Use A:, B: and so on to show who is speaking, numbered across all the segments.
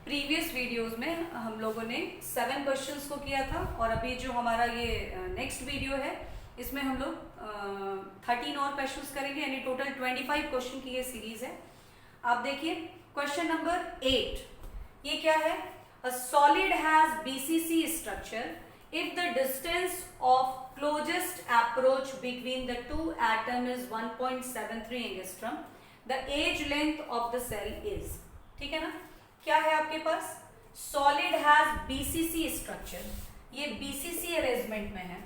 A: Previous videos में हम लोगों ने 7 क्वेश्चंस को किया था और अभी जो हमारा ये नेक्स्ट वीडियो है इसमें हम लोग 13 और क्वेश्चंस करेंगे, यानी टोटल 25 क्वेश्चन की ये सीरीज है। आप देखिए क्वेश्चन नंबर 8, ये क्या है? A solid has BCC structure if the distance of closest approach between the two atom is 1.73 angstrom, the edge length of the cell is. ठीक है ना? क्या है आपके पास? सॉलिड हैज बीसीसी स्ट्रक्चर, ये बीसीसी अरेंजमेंट में है,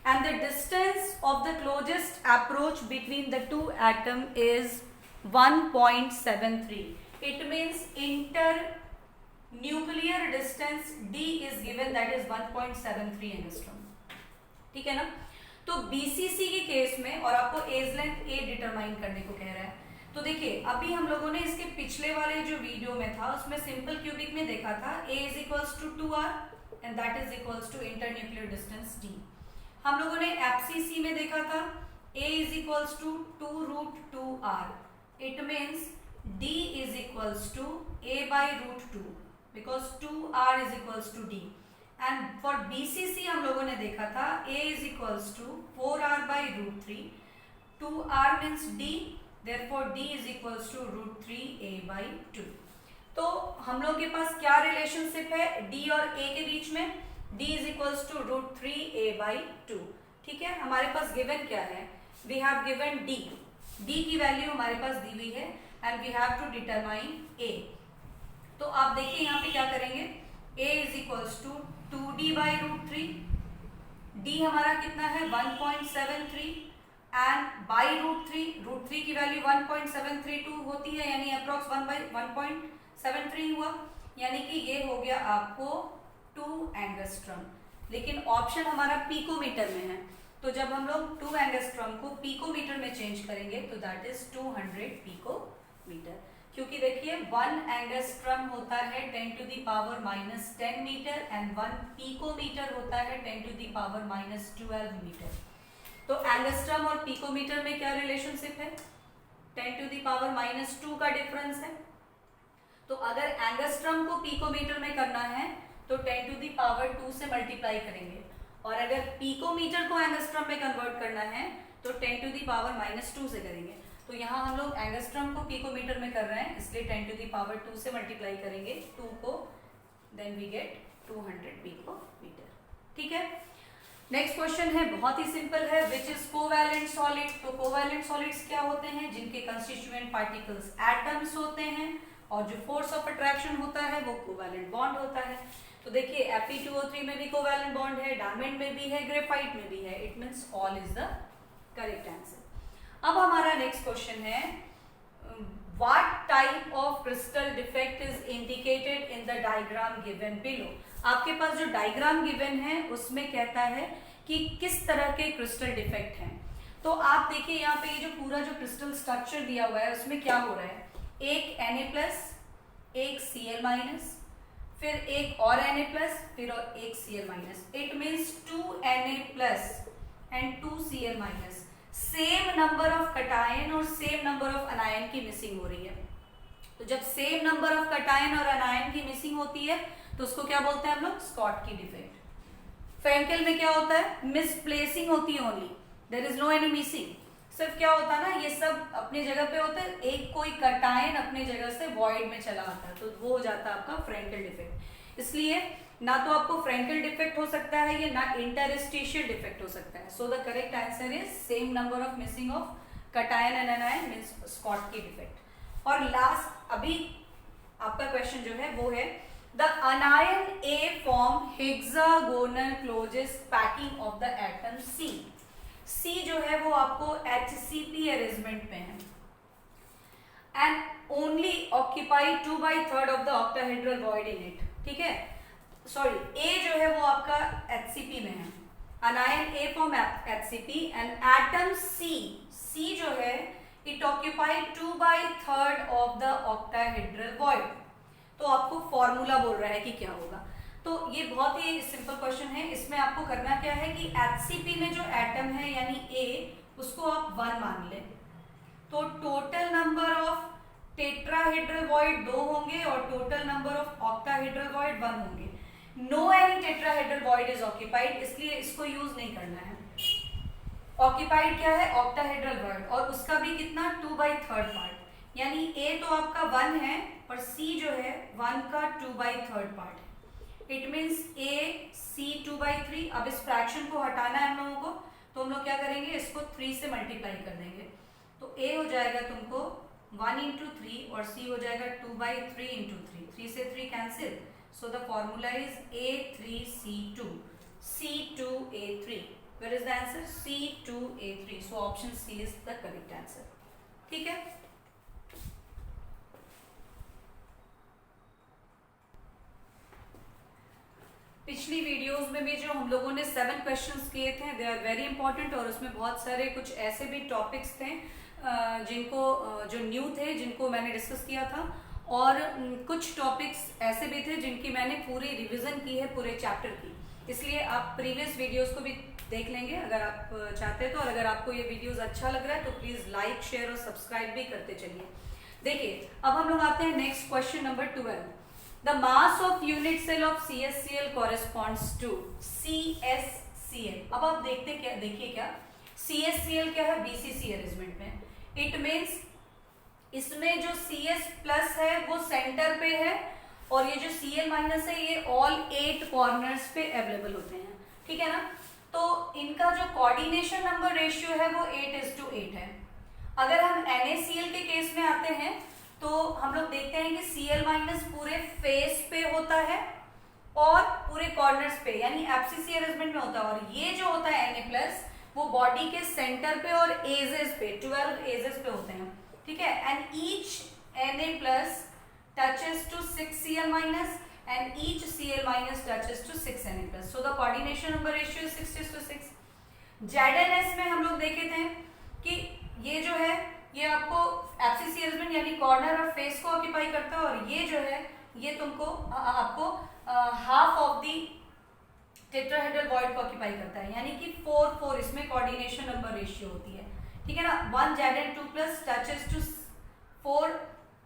A: and the distance of the closest approach between the two atom is 1.73. It means inter nuclear distance D is given, that is 1.73 angstrom. ठीक है ना? तो बीसीसी के केस में और आपको एज लेंथ A डिटरमाइन करने को कह रहा है। तो देखिए अभी हम लोगों ने इसके पिछले वाले जो वीडियो में था उसमें सिंपल क्यूबिक में देखा था A is equals to 2r and that is equals to inter nuclear distance D। हम लोगों ने एफसीसी में देखा था A is equals to 2√2r, it means D is equals to A by √2 because 2r is equals to D। And for BCC हम लोगों ने देखा था A is equals to 4r by √3, 2r means D, therefore D is equals to √3a by 2। तो हम लोग के पास क्या रिलेशनशिप है D और A के बीच में? D is equals to √3a by 2। ठीक है, हमारे पास गिवन क्या है? we have given D की वैल्यू हमारे पास दी हुई है and we have to determine A। तो आप देखिए यहाँ पे क्या करेंगे? A is equals to 2D by √3, D हमारा कितना है? 1.73 एंड बाई √3 की वैल्यू 1.732 होती है, यानी अप्रॉक्स 1/1.73 हुआ, यानी कि ये हो गया आपको 2 एंगस्ट्रॉम। लेकिन ऑप्शन हमारा पिकोमीटर में है, तो जब हम लोग 2 एंगस्ट्रॉम को पिकोमीटर में चेंज करेंगे तो दैट इज 200 पिकोमीटर। क्योंकि देखिए 1 एंगस्ट्रॉम होता है 10⁻⁻10 मीटर एंड 1 पिकोमीटर होता है 10⁻⁻12 मीटर। तो एंगस्ट्रॉम और पिकोमीटर में क्या रिलेशनशिप है? 10⁻⁻2 का डिफरेंस है। तो अगर एंगस्ट्रॉम को पिकोमीटर में करना है तो 10⁻2 से मल्टीप्लाई करेंगे, और अगर पिकोमीटर को एंगस्ट्रॉम में कन्वर्ट करना है तो 10⁻⁻2 से करेंगे। तो यहाँ हम लोग एंगस्ट्रॉम को पिकोमीटर में कर रहे हैं, इसलिए 10⁻2 से मल्टीप्लाई करेंगे 2 को, देन वी गेट 200 पिकोमीटर। ठीक है, नेक्स्ट क्वेश्चन है, बहुत ही सिंपल है, विच इज कोवैलेंट सॉलिड। तो कोवैलेंट सॉलिड्स क्या होते हैं? जिनके कंस्टिट्यूएंट पार्टिकल्स एटम्स होते हैं और जो फोर्स ऑफ अट्रैक्शन होता है वो कोवैलेंट बॉन्ड होता है। तो देखिए Fe2O3 में भी कोवैलेंट बॉन्ड है, डायमंड में भी है, ग्रेफाइट में भी है, it means all is the correct answer. अब हमारा नेक्स्ट क्वेश्चन है, what type of crystal defect is indicated in the diagram given below. आपके पास जो डायग्राम गिवन है उसमें कहता है कि किस तरह के क्रिस्टल डिफेक्ट हैं। तो आप देखिए यहाँ पे ये जो पूरा जो क्रिस्टल स्ट्रक्चर दिया हुआ है उसमें क्या हो रहा है? एक Na+, एक Cl-, फिर एक और Na+, फिर और एक Cl-। It means 2 Na+ and 2 Cl-। Same number of cation और सेम नंबर ऑफ अनायन की मिसिंग हो रही है। तो जब सेम नंबर ऑफ कटायन और अनायन की मिसिंग होती है तो उसको क्या बोलते हैं हम लोग? Schottky defect. फ्रेंकेल में क्या होता है? मिसप्लेसिंग होती है, only there is no any missing. सिर्फ क्या होता है ना, ये सब अपनी जगह पे होता है, एक कोई कटायन अपनी जगह से वॉइड में चला आता है, तो वो हो जाता है आपका फ्रेंकेल डिफेक्ट। इसलिए ना तो आपको फ्रेंकेल डिफेक्ट हो सकता है ये, ना इंटरस्टिशियल डिफेक्ट हो सकता है। So the correct answer is same number of missing of cation and अनायन means Schottky defect. और लास्ट अभी आपका क्वेश्चन जो है वो है, the anion A form hexagonal closest packing of the atom C। C जो है वो आपको HCP अरेंजमेंट में है and only occupy 2/3 of the octahedral void in it। ठीक है, सॉरी A जो है वो आपका HCP में है, anion A form HCP and atom C जो है it occupy 2/3 of the octahedral void। तो आपको फॉर्मूला बोल रहा है कि क्या होगा। तो ये बहुत ही सिंपल क्वेश्चन है, इसमें आपको करना क्या है कि HCP में जो एटम है यानी A, उसको आप 1 मान लें, तो total number of tetrahedral void 2 होंगे और total number of octahedral void 1 होंगे। No any tetrahedral void is occupied, इसलिए इसको यूज नहीं करना है। ऑक्यूपाइड क्या है? ऑक्टाहेड्रल वॉइड, और उसका भी कितना 2/3 पार्ट, यानी ए तो आपका 1 है और सी जो है 1 का 2/3 पार्ट है। इट मीन्स ए सी 2/3। अब इस फ्रैक्शन को हटाना है हम लोगों को, तो हम लोग क्या करेंगे, इसको 3 से मल्टीप्लाई कर देंगे, तो ए हो जाएगा तुमको 1 × 3 और सी हो जाएगा 2/3 × 3, 3 से 3 cancel, so the formula is A3C2, C2A3। Where is the answer? C2A3. So option C is the correct answer. ठीक है। पिछली वीडियोस में भी जो हम लोगों ने 7 क्वेश्चंस किए थे, दे आर वेरी इंपॉर्टेंट, और उसमें बहुत सारे कुछ ऐसे भी टॉपिक्स थे जिनको जो न्यू थे, जिनको मैंने डिस्कस किया था, और कुछ टॉपिक्स ऐसे भी थे जिनकी मैंने पूरी रिवीजन की है पूरे चैप्टर की। इसलिए आप प्रीवियस वीडियोस को भी देख लेंगे अगर आप चाहते हैं तो, और अगर आपको ये वीडियोस अच्छा लग रहा है तो प्लीज लाइक, शेयर और सब्सक्राइब भी करते चलिए। देखिए अब हम लोग आते हैं next question number 12। The mass of unit cell of CSCl corresponds to CSCl। अब आप देखिए क्या CSCl क्या है? BCC अरेंजमेंट में। इट मीन्स इसमें जो CS+ है वो सेंटर पे है, और ये जो Cl- है ये ऑल 8 कॉर्नर्स पे अवेलेबल होते हैं, ठीक है ना। तो इनका जो कोऑर्डिनेशन नंबर रेशियो है वो 8:8 है। अगर हम NaCl के केस में आते हैं तो हम लोग देखते हैं कि Cl- पूरे फेस पे होता है और पूरे कॉर्नर्स पे, यानी एब्सिसी अरेंजमेंट में होता है, और ये जो होता है Na+ वो बॉडी के सेंटर पे और एजेस पे, 12 एजेस पे होते हैं, ठीक है। And each Na+ touches to 6 Cl- and each Cl- touches to 6 Na+. So the coordination number ratio is 6:6। ZnS में हम लोग देखे थे कि ये जो है ये आपको एब्सिसी अरेंजमेंट यानी कॉर्नर और फेस को ऑक्यूपाई करता है, और ये जो है ये तुमको आपको half of the tetrahedral void को ऑक्यूपाई करता है, यानी कि 4:4 इसमें कोऑर्डिनेशन नंबर रेशियो होती है, ठीक है ना। 1 Zn2+ touches to 4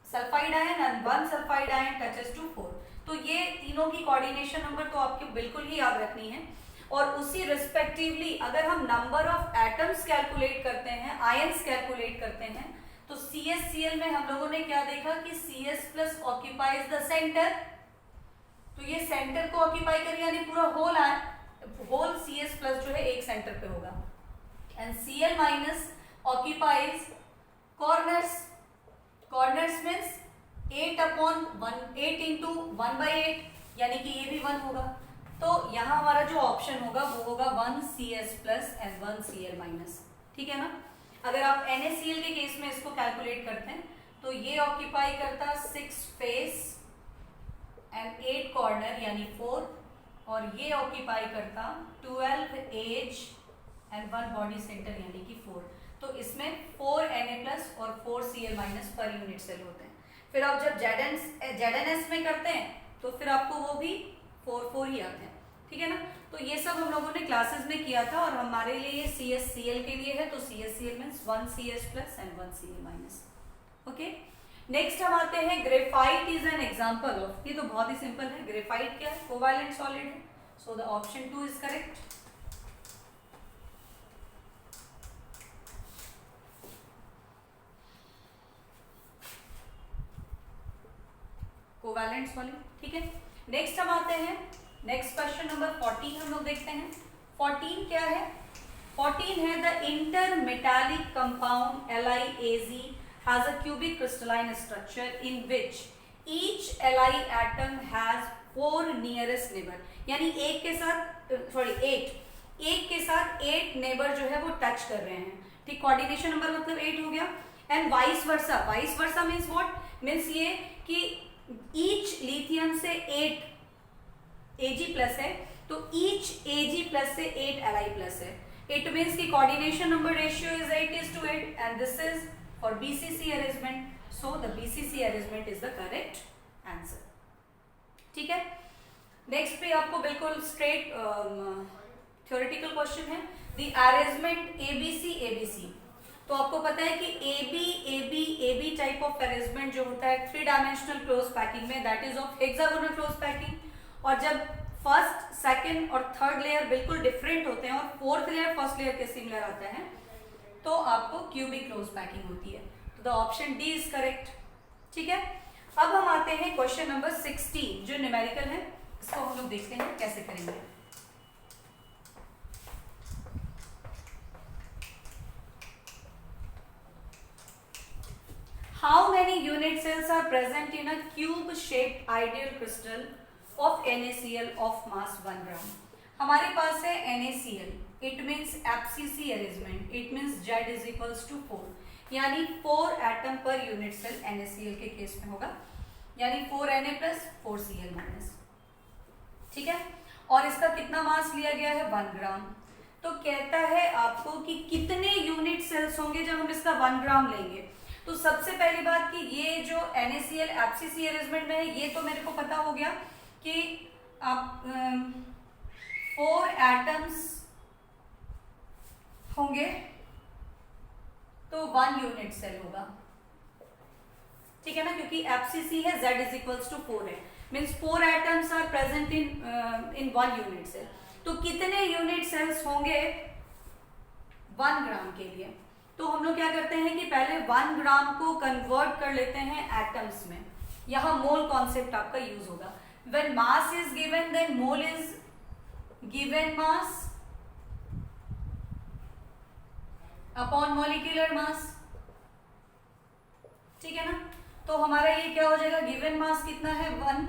A: sulphide ion and 1 sulphide ion touches to 4। तो ये तीनों की कोऑर्डिनेशन नंबर तो आपको बिल्कुल ही याद रखनी है, और उसी रिस्पेक्टिवली अगर हम नंबर ऑफ एटम्स कैलकुलेट करते हैं, आयंस कैलकुलेट करते हैं, तो CSCl में हम लोगों ने क्या देखा कि CS+ ऑक्यूपाइज द सेंटर, तो ये सेंटर को ऑक्यूपाई करेगा, यानी पूरा होल CS+ जो है एक सेंटर पे होगा, and Cl- occupies corners. Corners means 8 into 1/8, यानी कि ये भी 1 होगा। तो यहाँ हमारा जो ऑप्शन होगा वो होगा 1 CS+ एंड 1 Cl-, ठीक है ना। अगर आप NaCl के केस में इसको कैलकुलेट करते हैं तो ये ऑक्यूपाई करता 6 फेस एंड 8 कॉर्नर यानी 4, और ये ऑक्यूपाई करता 12 एज एंड 1 बॉडी सेंटर यानी कि 4। तो इसमें 4 Na+ और 4 Cl- पर यूनिट सेल होते हैं। फिर आप जब ZnS में करते हैं तो फिर आपको वो भी 4 ही आते हैं, ठीक है ना। तो ये सब हम लोगों ने क्लासेस में किया था, और हमारे लिए ये CSCl के लिए है, तो CSCl means 1 CS+ and 1 Cl-। Okay, next हम आते हैं graphite is an example of. ये तो बहुत ही सिंपल है। ग्रेफाइट क्या है? कोवैलेंट सॉलिड है, so the option 2 is correct. Covalent solid, ठीक है। नेक्स्ट हम आते हैं, नेक्स्ट क्वेश्चन नंबर 14 हम लोग देखते हैं। 14 क्या है? 14 है the inter metallic compound LiAz has a cubic crystalline structure in which each Li atom has 4 nearest neighbor, यानी एक के साथ 8 नेबर जो है वो टच कर रहे हैं, ठीक। कोऑर्डिनेशन नंबर मतलब 8 हो गया। And vice versa, vice versa means what? Means ये कि ईच लिथियम से 8 Ag+ है, तो ईच Ag+ से 8 Li+ है। इट मीन्स की coordination number ratio is 8:8, and this is for BCC arrangement, so the BCC arrangement is the correct answer, ठीक है। नेक्स्ट पे आपको बिल्कुल स्ट्रेट थ्योरेटिकल क्वेश्चन है। द अरेंजमेंट ABC तो आपको पता है कि A B type of arrangement जो होता है 3 डायमेंशनल क्लोज पैकिंग में, that is of hexagonal close packing. और जब फर्स्ट, सेकंड और थर्ड लेयर बिल्कुल डिफरेंट होते हैं और फोर्थ लेयर फर्स्ट लेयर के सिमिलर आता है, तो आपको क्यूबिक क्लोज पैकिंग होती है। तो the option D is correct. ठीक है, अब हम आते हैं क्वेश्चन नंबर 16 जो न्यूमेरिकल है। इसको हम लोग देखते हैं कैसे करेंगे। How many unit cells are present in a cube-shaped ideal crystal of NaCl of mass 1 gram? हमारे पास है NaCl, it means FCC arrangement, it means Z is equals to 4, यानी 4 atom per unit cell NaCl के case में होगा, यानी 4Na plus 4Cl minus. ठीक है, और इसका कितना मास लिया गया है 1 ग्राम। तो कहता है आपको कि कितने यूनिट सेल्स होंगे जब हम इसका 1 ग्राम लेंगे। तो सबसे पहली बात कि ये जो NaCl FCC अरेंजमेंट में है, ये तो मेरे को पता हो गया कि आप 4 एटम्स होंगे तो 1 यूनिट सेल होगा। ठीक है ना, क्योंकि FCC है, Z इज इक्वल्स टू 4 है, means 4 atoms are present in 1 unit cell. तो कितने यूनिट सेल्स होंगे 1 ग्राम के लिए? तो हम लोग क्या करते हैं कि पहले 1 ग्राम को कन्वर्ट कर लेते हैं एटम्स में। यहां मोल कॉन्सेप्ट आपका यूज होगा। When mass is given then mole is given mass upon molecular mass. ठीक है ना, तो हमारा ये क्या हो जाएगा, गिवन मास कितना है 1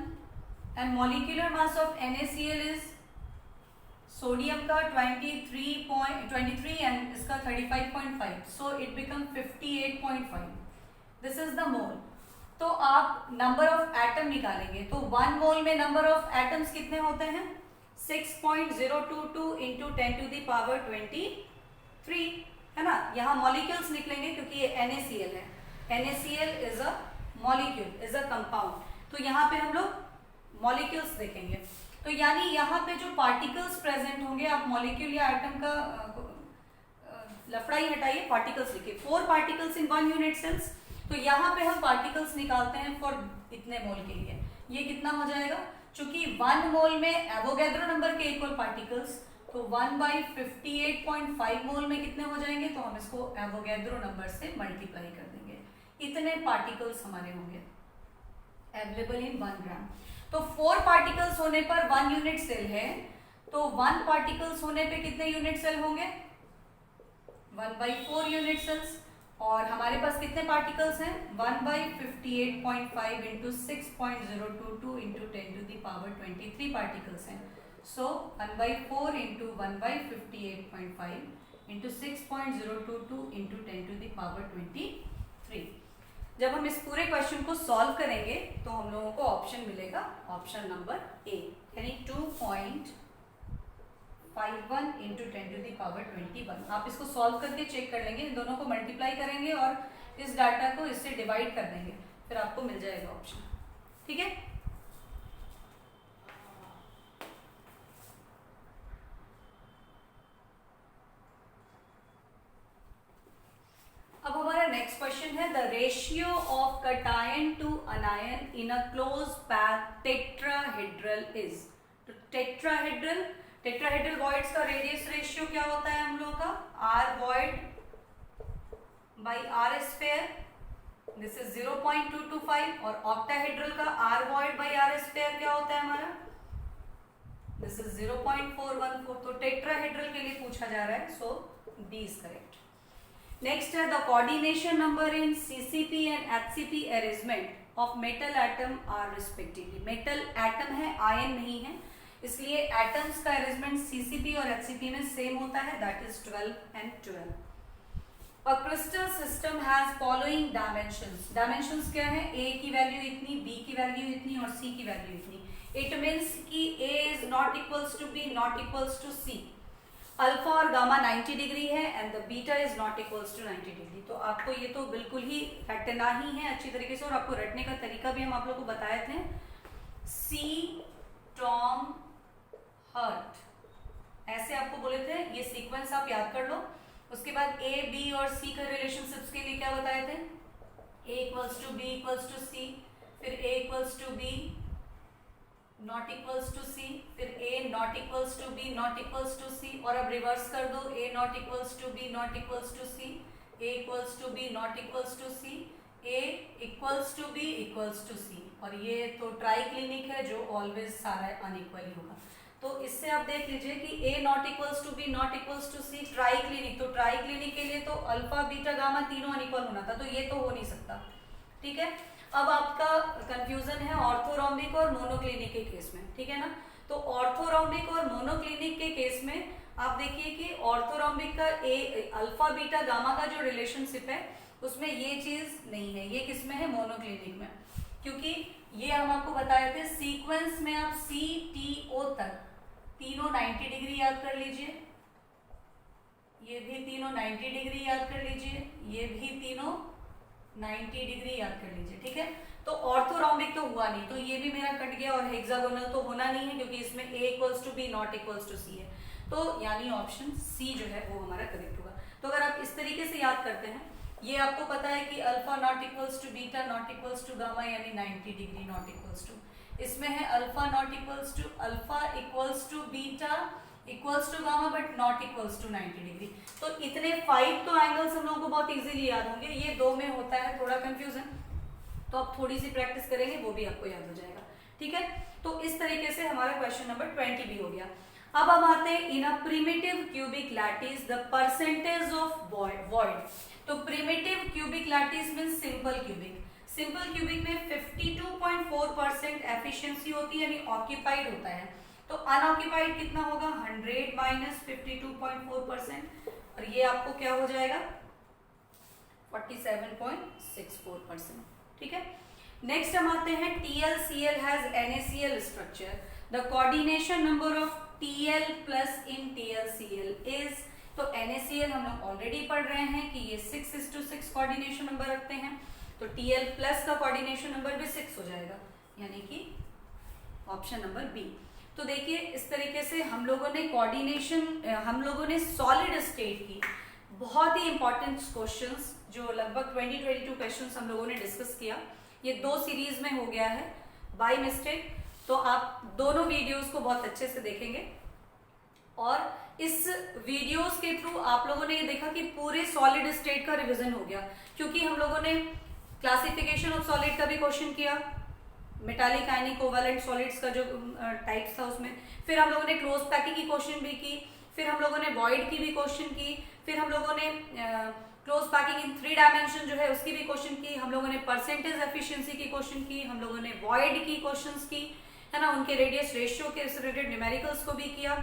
A: and molecular mass of NaCl is sodium का 23 एंड इसका 35.5, so it become 58.5। This is the mole. तो आप नंबर ऑफ एटम निकालेंगे तो 1 मोल में नंबर ऑफ एटम्स कितने होते हैं 6.022 इंटू 10 टू द पावर 23, है ना। यहाँ मॉलिक्यूल्स निकलेंगे क्योंकि ये NaCl है। NaCl is a molecule, is a compound. तो यहाँ पे हम लोग मॉलिक्यूल्स देखेंगे। तो यानी यहाँ पे जो पार्टिकल्स प्रेजेंट होंगे, आप मॉलिक्यूल या एटम का लफड़ा ही हटाइए, पार्टिकल्स लिखिए। 4 पार्टिकल्स इन 1 यूनिट सेल्स। तो यहाँ पे हम पार्टिकल्स निकालते हैं फॉर इतने मोल के लिए। ये कितना हो जाएगा, चूंकि 1 मोल में एवोगैड्रो नंबर के इक्वल पार्टिकल्स, तो 1/58.5 मोल में कितने हो जाएंगे, तो हम इसको एवोगैड्रो नंबर से मल्टीप्लाई कर देंगे। इतने पार्टिकल्स हमारे होंगे अवेलेबल इन 1 ग्राम। तो 4 पार्टिकल्स होने पर 1 यूनिट सेल है, तो 1 पार्टिकल्स होने पे कितने यूनिट सेल होंगे 1/4 यूनिट सेल्स। और हमारे पास कितने पार्टिकल्स हैं 1/58.5 into 6.022 into 10 to the power 23 particles हैं। So 1/4 into 1/58.5 into 6.022 into 10 to the power 23। जब हम इस पूरे क्वेश्चन को सॉल्व करेंगे तो हम लोगों को ऑप्शन मिलेगा, ऑप्शन नंबर ए, यानी 2.51 इंटू 10 टू द पावर 21। आप इसको सॉल्व करके चेक कर लेंगे, इन दोनों को मल्टीप्लाई करेंगे और इस डाटा को इससे डिवाइड कर देंगे, फिर आपको मिल जाएगा ऑप्शन। ठीक है, अब हमारा नेक्स्ट क्वेश्चन है the ratio of cation to anion in a close pack tetrahedral is. तो टेट्राहेड्रल वॉइड्स का रेडियस रेशियो क्या होता है हम लोगों का, r void by r square, this is 0.225। और ऑक्टाहेड्रल का r void by r square क्या होता है हमारा, दिस इज 0.414। तो टेट्राहेड्रल के लिए पूछा जा रहा है, so D is correct. Next है the coordination number in CCP and HCP arrangement of metal atom are respectively. Metal atom है, आयन नहीं है, इसलिए एटम्स का अरेंजमेंट CCP और HCP में सेम होता है, that is 12 and 12। A crystal system has following dimensions. Dimensions क्या है, A की वैल्यू इतनी, B की वैल्यू इतनी और C की वैल्यू इतनी। इट मीन्स कि A is not equals to B, not equals to C। Alpha और गामा 90 डिग्री है and the beta is not equals to 90 degree. तो आपको ये तो बिल्कुल ही रटना ही है अच्छी तरीके से, और आपको रटने का तरीका भी हम आप लोग को बताए थे। सी टॉम हर्ट, ऐसे आपको बोले थे, ये सीक्वेंस आप याद कर लो। उसके बाद ए बी और सी का रिलेशनशिप्स के लिए क्या बताए थे, A equals to B equals to C, फिर A equals to B not equals to C, फिर A not equals to B not equals to C, और अब रिवर्स कर दो, A not equals to B not equals to C, A equals to B not equals to C, A equals to B equals to C, और ये तो ट्राई clinic है जो ऑलवेज सारा अनइक्वल ही होगा। तो इससे आप देख लीजिए कि A not equals to B not equals to C ट्राई क्लिनिक, तो ट्राई क्लिनिक के लिए तो अल्फा बीटा गामा तीनों अनइक्वल होना था, तो ये तो हो नहीं सकता। ठीक है, अब आपका कंफ्यूजन है ऑर्थोरोम्बिक और मोनोक्लिनिक के केस में, ठीक है ना। तो ऑर्थोरोम्बिक और मोनोक्लिनिक के केस में आप देखिए कि ऑर्थोरोम्बिक का ए अल्फा बीटा गामा का जो रिलेशनशिप है उसमें ये चीज नहीं है, ये किस में है, मोनोक्लिनिक में, क्योंकि ये हम आपको बताए थे सीक्वेंस में आप सी टी ओ तक तीनों 90 डिग्री याद कर लीजिए, ये भी तीनों 90 डिग्री याद कर लीजिए, ये भी तीनों 90 डिग्री याद कर लीजिए। ठीक है, तो ऑर्थोरोम्बिक तो हुआ नहीं, तो ये भी मेरा कट गया, और हेक्सागोनल तो होना नहीं है क्योंकि इसमें a equals to B not equals to C है, तो यानी ऑप्शन सी जो है वो हमारा करेक्ट होगा। तो अगर आप इस तरीके से याद करते हैं, ये आपको पता है कि alpha not equals to beta not equals to gamma यानी 90 डिग्री नॉट इक्वल्स टू, इसमें है alpha not equals to alpha equals to beta equals to gamma but not equals to 90 degree. तो इतने 5 तो एंगल्स हम लोगों को बहुत इजीली याद होंगे, ये 2 में होता है थोड़ा कंफ्यूजन, तो आप थोड़ी सी प्रैक्टिस करेंगे वो भी आपको याद हो जाएगा। ठीक है, तो इस तरीके से हमारा क्वेश्चन नंबर 20 भी हो गया। अब हम आते हैं in a primitive cubic lattice the percentage of void. तो primitive cubic lattice means simple cubic, simple cubic में 52.4% एफिशिएंसी होती है, यानी ऑक्यूपाइड होता है, तो अनऑक्यूपाइड कितना होगा, 100 माइनस 52.4%, और ये आपको क्या हो जाएगा 47.64%। ठीक है, नेक्स्ट हम आते हैं TlCl has NaCl structure, the coordination number of Tl plus in TlCl is, तो NaCl हम लोग ऑलरेडी पढ़ रहे हैं कि ये 6:6 कोऑर्डिनेशन नंबर रखते हैं, तो Tl प्लस का कोऑर्डिनेशन नंबर भी 6 हो जाएगा, यानी कि ऑप्शन नंबर बी। तो देखिए इस तरीके से हम लोगों ने कोऑर्डिनेशन, हम लोगों ने सॉलिड स्टेट की बहुत ही इंपॉर्टेंट क्वेश्चंस जो लगभग 20-22 क्वेश्चंस हम लोगों ने डिस्कस किया, ये 2 सीरीज में हो गया है बाय मिस्टेक, तो आप दोनों वीडियोस को बहुत अच्छे से देखेंगे, और इस वीडियोस के थ्रू आप लोगों ने ये देखा कि पूरे सॉलिड स्टेट का रिवीजन हो गया, क्योंकि हम लोगों ने क्लासिफिकेशन ऑफ सॉलिड का भी क्वेश्चन किया, मेटालिक आयनिक कोवैलेंट सॉलिड्स का जो टाइप्स था उसमें, फिर हम लोगों ने क्लोज पैकिंग की क्वेश्चन भी की, फिर हम लोगों ने वॉइड की भी क्वेश्चन की, फिर हम लोगों ने क्लोज पैकिंग इन 3 डायमेंशन जो है उसकी भी क्वेश्चन की, हम लोगों ने परसेंटेज एफिशिएंसी की क्वेश्चन की, हम लोगों ने वॉइड की क्वेश्चंस की, है ना, उनके रेडियस रेशियो के रिलेटेड न्यूमेरिकल्स को भी किया,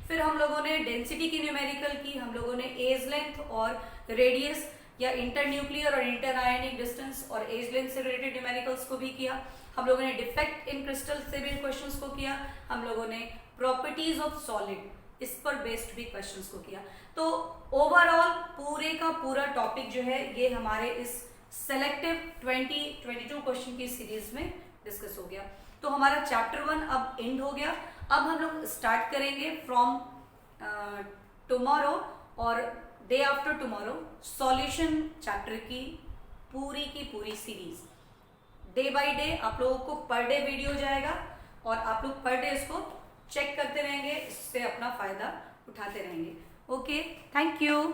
A: फिर हम लोगों ने डेंसिटी की न्यूमेरिकल की, हम लोगों ने एज लेंथ और रेडियस या इंटरन्यूक्लियर और इंटर आयनिक डिस्टेंस और एज लेंथ से रिलेटेड न्यूमेरिकल्स को भी किया, हम लोगों ने डिफेक्ट इन क्रिस्टल से भी क्वेश्चंस को किया, हम लोगों ने प्रॉपर्टीज ऑफ सॉलिड इस पर बेस्ड भी क्वेश्चंस को किया। तो ओवरऑल पूरे का पूरा टॉपिक जो है ये हमारे इस सेलेक्टिव 2022 क्वेश्चन की सीरीज में डिस्कस हो गया। तो हमारा चैप्टर 1 अब एंड हो गया। अब हम लोग स्टार्ट करेंगे फ्रॉम टुमारो और day after tomorrow solution chapter की पूरी सीरीज। डे बाय डे आप लोगों को पर डे वीडियो जाएगा और आप लोग पर डे इसको चेक करते रहेंगे, इससे अपना फायदा उठाते रहेंगे। Okay, thank you.